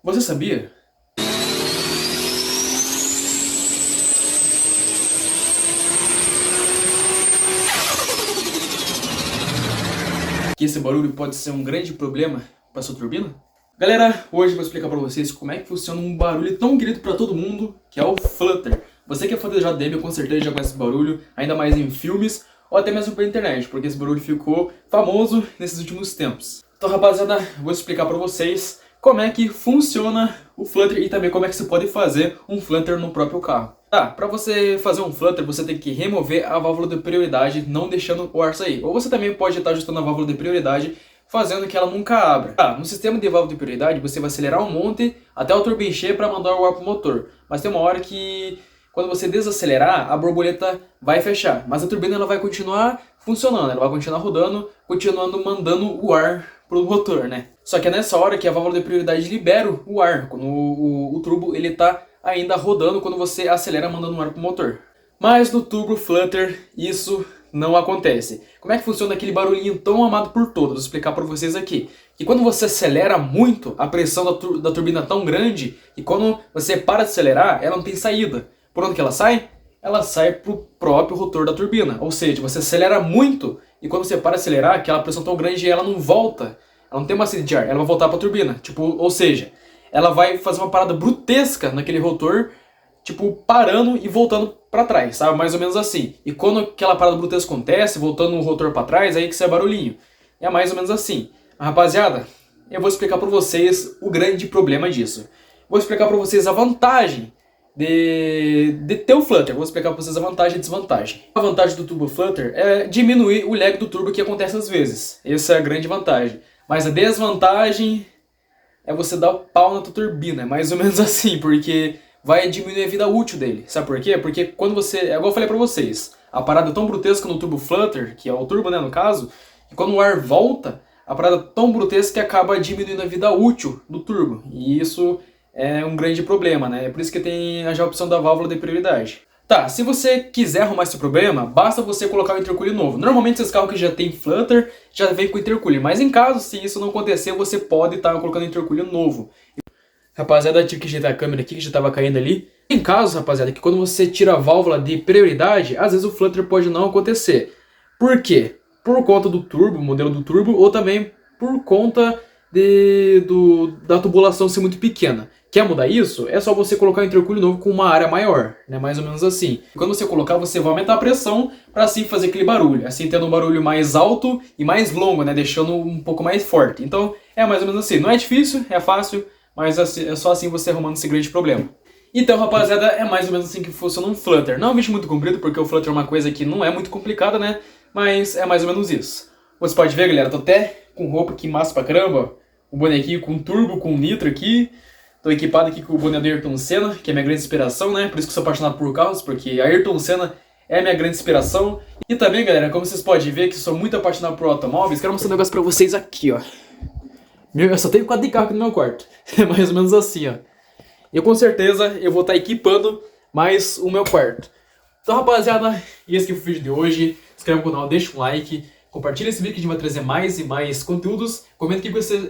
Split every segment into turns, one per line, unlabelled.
Você sabia que esse barulho pode ser um grande problema para sua turbina? Galera, hoje eu vou explicar para vocês como é que funciona um barulho tão querido para todo mundo, que é o flutter. Você que é fã da JDM, com certeza já conhece esse barulho, ainda mais em filmes ou até mesmo pela internet, porque esse barulho ficou famoso nesses últimos tempos. Então, rapaziada, vou explicar para vocês como é que funciona o flutter e também como é que você pode fazer um flutter no próprio carro. Tá, para você fazer um flutter, você tem que remover a válvula de prioridade, não deixando o ar sair. Ou você também pode estar ajustando a válvula de prioridade, fazendo que ela nunca abra. Tá, no sistema de válvula de prioridade, você vai acelerar um monte até o turbo encher para mandar o ar pro motor. Mas tem uma hora que, quando você desacelerar, a borboleta vai fechar. Mas a turbina ela vai continuar funcionando, ela vai continuar rodando, continuando mandando o ar pro motor, né? Só que é nessa hora que a válvula de prioridade libera o ar, quando o turbo ele tá ainda rodando quando você acelera mandando o ar pro motor. Mas no turbo flutter isso não acontece. Como é que funciona aquele barulhinho tão amado por todos? Vou explicar para vocês aqui. Que quando você acelera muito, a pressão da turbina é tão grande que quando você para de acelerar, ela não tem saída. Por onde que ela sai? Ela sai pro próprio rotor da turbina. Ou seja, você acelera muito e quando você para de acelerar, aquela pressão tão grande ela não volta. Ela não tem uma saída de ar, ela vai voltar para a turbina. Tipo, ou seja, ela vai fazer uma parada brutesca naquele rotor, tipo, parando e voltando para trás, sabe? Mais ou menos assim. E quando aquela parada brutesca acontece, voltando o rotor para trás, aí que sai barulhinho. É mais ou menos assim. Mas, rapaziada, eu vou explicar para vocês o grande problema disso. Vou explicar para vocês a vantagem de ter o flutter. Vou explicar para vocês a vantagem e desvantagem. A vantagem do turbo flutter é diminuir o lag do turbo que acontece às vezes. Essa é a grande vantagem. Mas a desvantagem é você dar o pau na tua turbina. É mais ou menos assim, porque vai diminuir a vida útil dele. Sabe por quê? Porque quando você... É igual eu falei pra vocês. A parada é tão brutesca no turbo flutter, que é o turbo, né, no caso, que quando o ar volta, a parada é tão brutesca que acaba diminuindo a vida útil do turbo. E isso é um grande problema, né? É por isso que tem já a opção da válvula de prioridade. Tá, se você quiser arrumar esse problema, basta você colocar o intercooler novo. Normalmente esses carros que já tem flutter já vem com intercooler, mas em caso, se isso não acontecer, você pode estar colocando intercooler novo. Rapaziada, tive que ajeitar a câmera aqui que já estava caindo ali. Em caso, rapaziada, que quando você tira a válvula de prioridade, às vezes o flutter pode não acontecer. Por quê? Por conta do turbo, modelo do turbo, ou também por conta da tubulação ser muito pequena. Quer mudar isso? É só você colocar o intercooler novo com uma área maior, né? Mais ou menos assim. Quando você colocar, você vai aumentar a pressão para assim fazer aquele barulho. Assim tendo um barulho mais alto e mais longo, né? Deixando um pouco mais forte. Então é mais ou menos assim. Não é difícil, é fácil, mas é só assim você arrumando esse grande problema. Então, rapaziada, é mais ou menos assim que funciona um flutter. Não é um vídeo muito comprido, porque o flutter é uma coisa que não é muito complicada, né? Mas é mais ou menos isso. Você pode ver, galera, tô até com roupa que massa pra caramba. Um bonequinho com turbo, com nitro aqui. Tô equipado aqui com o boné do Ayrton Senna, que é minha grande inspiração, né? Por isso que eu sou apaixonado por carros, porque Ayrton Senna é minha grande inspiração. E também, galera, como vocês podem ver que eu sou muito apaixonado por automóveis, quero mostrar um negócio pra vocês aqui, ó. Eu só tenho 4 de carro aqui no meu quarto. É mais ou menos assim, ó. E com certeza eu vou estar equipando mais o meu quarto. Então, rapaziada, esse aqui foi o vídeo de hoje. Se inscreve no canal, deixa um like. Compartilha esse vídeo que a gente vai trazer mais e mais conteúdos. Comenta o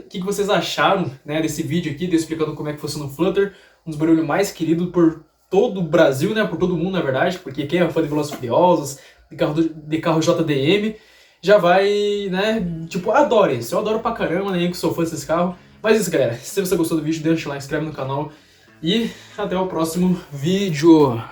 que vocês acharam, né, desse vídeo aqui, de eu explicando como é que funciona o flutter. Um dos barulhos mais queridos por todo o Brasil, né, por todo mundo, na verdade. Porque quem é fã de Velozes e Furiosos, de carro JDM, já vai, né, tipo, adora isso. Eu adoro pra caramba, né, que sou fã desses carros. Mas é isso, galera. Se você gostou do vídeo, deixa o like, se inscreve no canal. E até o próximo vídeo.